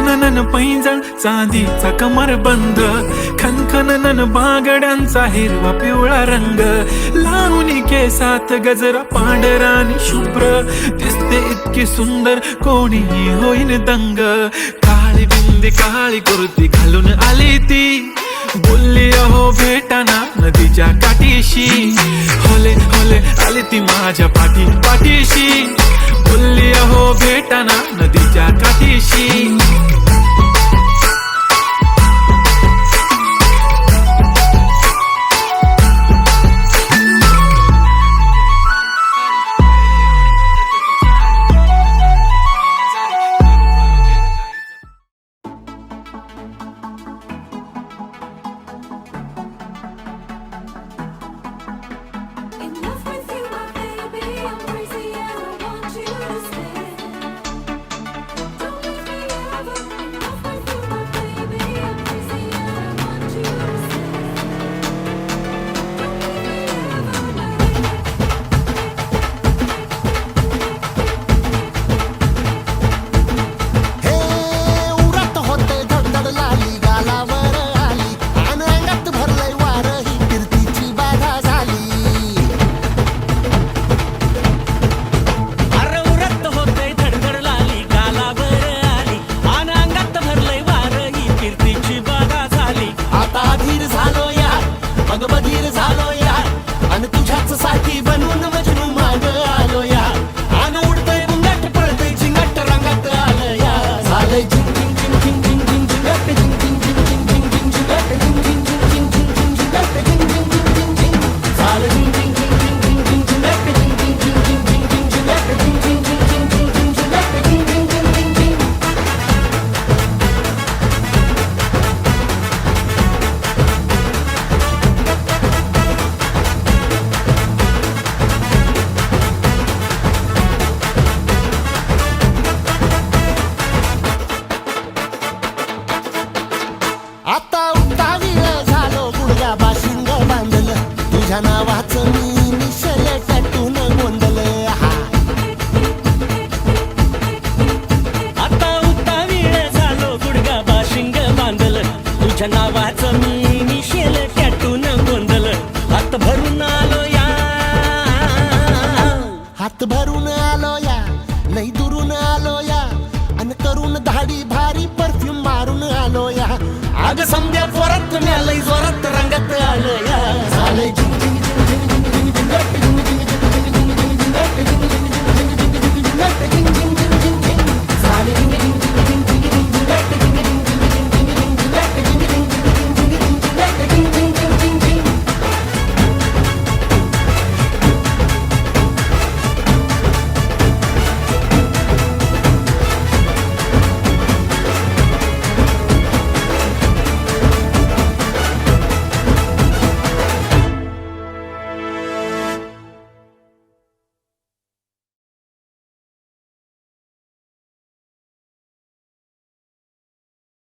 खनखनन पैंजण चांदीचा कमरबंद, खनखनन बागड्यांचा हिरवा पिवळा रंग, लावणी केसात गजरा पांढरा आणि शुभ्र, दिसते इतकी सुंदर कोणीही होईन दंग. काळी बिंदी काळी कुर्ती घालून आली ती, बोलली अहो भेटाना नदीच्या काठीशी. होले होले आली ती माझ्या पाठीशी, बोलली अहो भेटाना नदीच्या काठीशी. आता उतावीळ झालो गुडघ्या बाशिंग बांधलं, तुझ्या नावाचं मी निशल टॅटून गोंधलं. आता उतावीळ झालो गुडघ्या बाशिंग बांधलं, तुझ्या नावाचं मी निशल टॅटून गोंधलं. हात भरून आलो या, हात भरून आलो या, लई दुरून आलो या, अन करून धाडी भारी परफ्यूम मारून आलो या. अग समद्या जोरात म्यालय जोरात रंगात आलं.